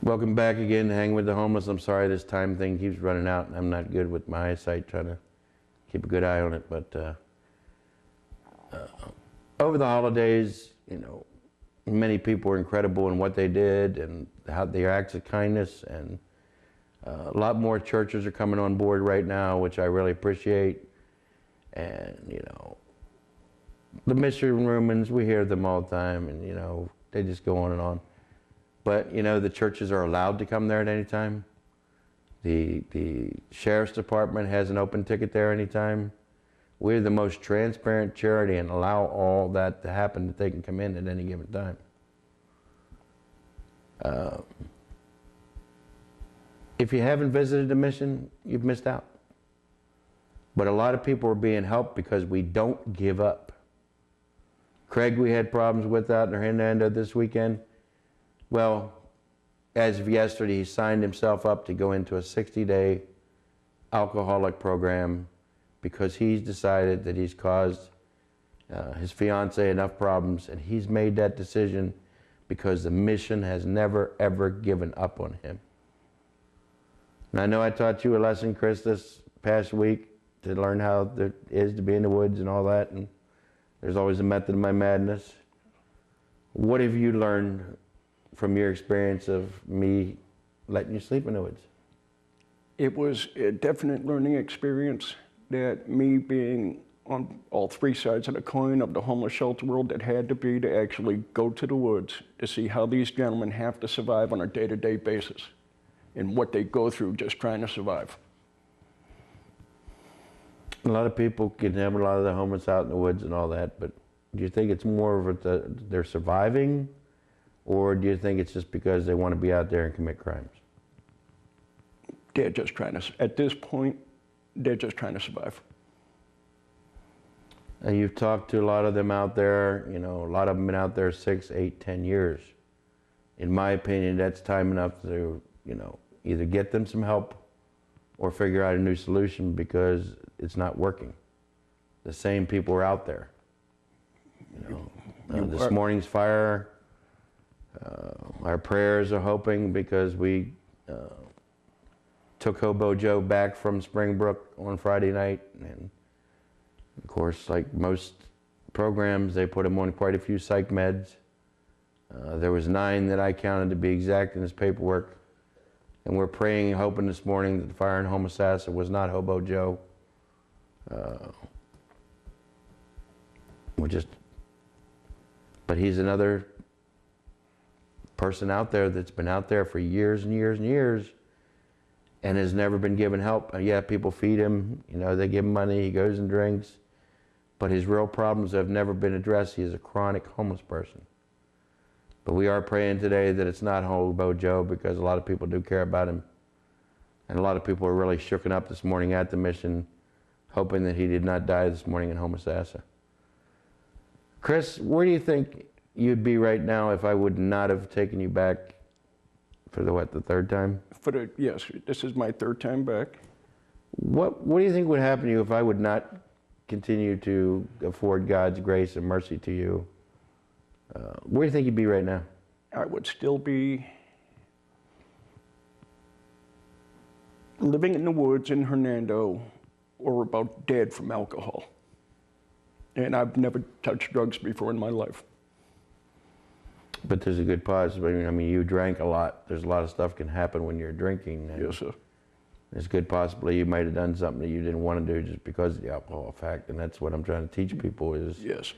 Welcome back again to Hang with the Homeless. I'm sorry this time thing keeps running out, and I'm not good with my eyesight, trying to keep a good eye on it. But over the holidays, you know, many people were incredible in what they did and how their acts of kindness, and a lot more churches are coming on board right now, which I really appreciate. And, you know, the mission roomans, we hear them all the time, and, you know, they just go on and on. But, you know, the churches are allowed to come there at any time. The sheriff's department has an open ticket there anytime. We're the most transparent charity and allow all that to happen, that they can come in at any given time. If you haven't visited a mission, you've missed out. But a lot of people are being helped because we don't give up. Craig, we had problems with out in Hernando this weekend. Well, as of yesterday, he signed himself up to go into a 60-day alcoholic program because he's decided that he's caused his fiance enough problems, and he's made that decision because the mission has never, ever given up on him. And I know I taught you a lesson, Chris, this past week to learn how it is to be in the woods and all that, and there's always a method of my madness. What have you learned from your experience of me letting you sleep in the woods? It was a definite learning experience, that me being on all three sides of the coin of the homeless shelter world, that had to be to actually go to the woods to see how these gentlemen have to survive on a day-to-day basis and what they go through just trying to survive. A lot of people can have a lot of the homeless out in the woods and all that, but do you think it's more of they're surviving, or do you think it's just because they want to be out there and commit crimes? They're just trying to, at this point, they're just trying to survive. And you've talked to a lot of them out there, you know, a lot of them been out there 6, 8, 10 years. In my opinion, that's time enough to, you know, either get them some help or figure out a new solution, because it's not working. The same people are out there. You know, this morning's fire, our prayers are hoping, because we took Hobo Joe back from Springbrook on Friday night, and of course, like most programs, they put him on quite a few psych meds. There was 9 that I counted, to be exact, in his paperwork. And we're praying and hoping this morning that the fire in Homosassa was not Hobo Joe. But he's another person out there that's been out there for years and years and years and has never been given help. Yeah, people feed him, you know, they give him money, he goes and drinks, but his real problems have never been addressed. He is a chronic homeless person. But we are praying today that it's not Hobo Joe, because a lot of people do care about him. And a lot of people are really shooken up this morning at the mission, hoping that he did not die this morning in Homosassa. Chris, where do you think you'd be right now if I would not have taken you back for the, what, the 3rd time? Yes, this is my 3rd time back. What do you think would happen to you if I would not continue to afford God's grace and mercy to you? Where do you think you'd be right now? I would still be living in the woods in Hernando, or about dead from alcohol. And I've never touched drugs before in my life. But there's a good possibility. I mean, you drank a lot. There's a lot of stuff can happen when you're drinking. Yes, sir. There's a good possibility you might have done something that you didn't want to do just because of the alcohol fact. And that's what I'm trying to teach people is, yes,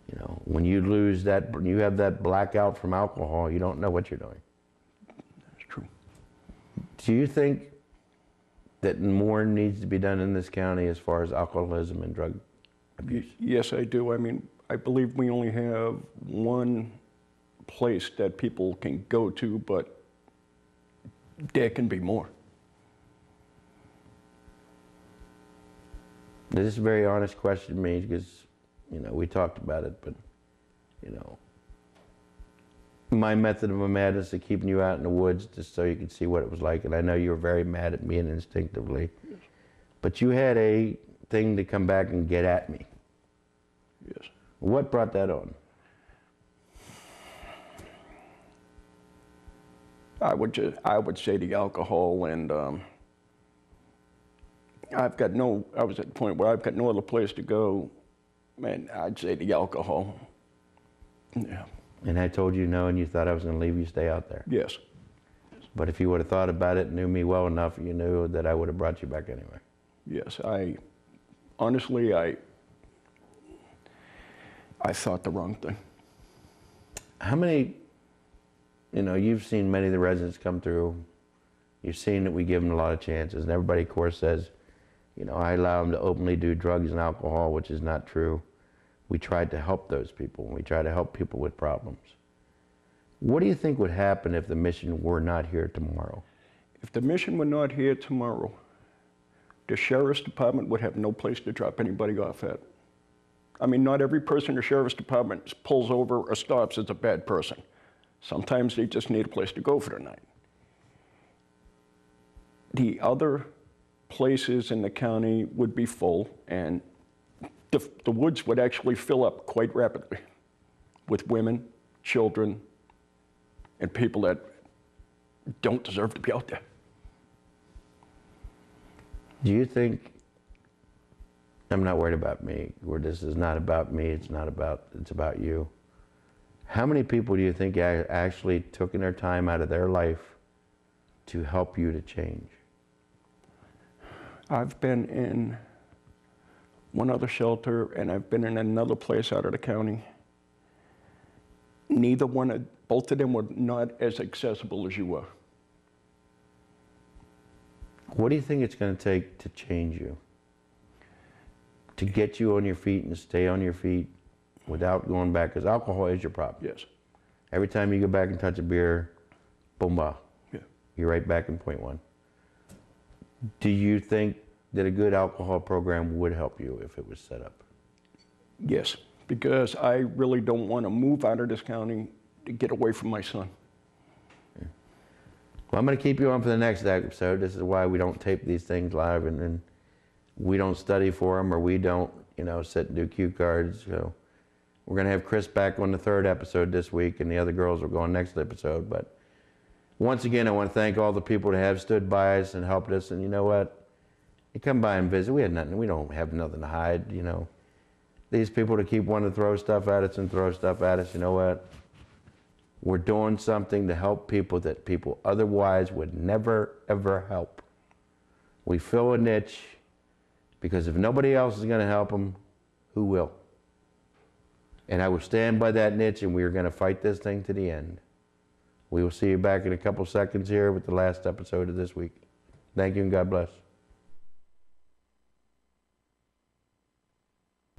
you know, when you lose that, when you have that blackout from alcohol, you don't know what you're doing. That's true. Do you think that more needs to be done in this county as far as alcoholism and drug abuse? Yes, I do. I mean, I believe we only have one place that people can go to, but there can be more. This is a very honest question to me, because, you know, we talked about it, but, you know, my method of madness is keeping you out in the woods just so you could see what it was like. And I know you were very mad at me and instinctively, yes, but you had a thing to come back and get at me. Yes. What brought that on? I would say the alcohol, and I was at the point where I've got no other place to go, and I'd say the alcohol. Yeah. And I told you no, and you thought I was going to leave you stay out there. Yes. But if you would have thought about it and knew me well enough, you knew that I would have brought you back anyway. Yes. Honestly, I thought the wrong thing. How many, you've seen many of the residents come through. You've seen that we give them a lot of chances. And everybody, of course, says, I allow them to openly do drugs and alcohol, which is not true. We tried to help those people. We try to help people with problems. What do you think would happen if the mission were not here tomorrow? If the mission were not here tomorrow, the sheriff's department would have no place to drop anybody off at. I mean, not every person in the sheriff's department pulls over or stops is a bad person. Sometimes they just need a place to go for the night. The other places in the county would be full, and the woods would actually fill up quite rapidly with women, children, and people that don't deserve to be out there. Do you think, I'm not worried about me, where this is not about me, it's about you. How many people do you think actually took in their time out of their life to help you to change? I've been in one other shelter, and I've been in another place out of the county. Both of them were not as accessible as you were. What do you think it's going to take to change you? To get you on your feet and stay on your feet without going back? Because alcohol is your problem. Yes. Every time you go back and touch a beer, boom, bah. Yeah. You're right back in point one. Do you think that a good alcohol program would help you if it was set up? Yes, because I really don't want to move out of this county to get away from my son. Well, I'm going to keep you on for the next episode. This is why we don't tape these things live, and we don't study for them, or we don't, sit and do cue cards. So we're going to have Chris back on the third episode this week, and the other girls will go on next episode. But once again, I want to thank all the people that have stood by us and helped us. And you know what? You come by and visit. We had nothing. We don't have nothing to hide. These people to keep wanting to throw stuff at us and throw stuff at us. You know what? We're doing something to help people that people otherwise would never, ever help. We fill a niche because if nobody else is going to help them, who will? And I will stand by that niche, and we are going to fight this thing to the end. We will see you back in a couple seconds here with the last episode of this week. Thank you and God bless.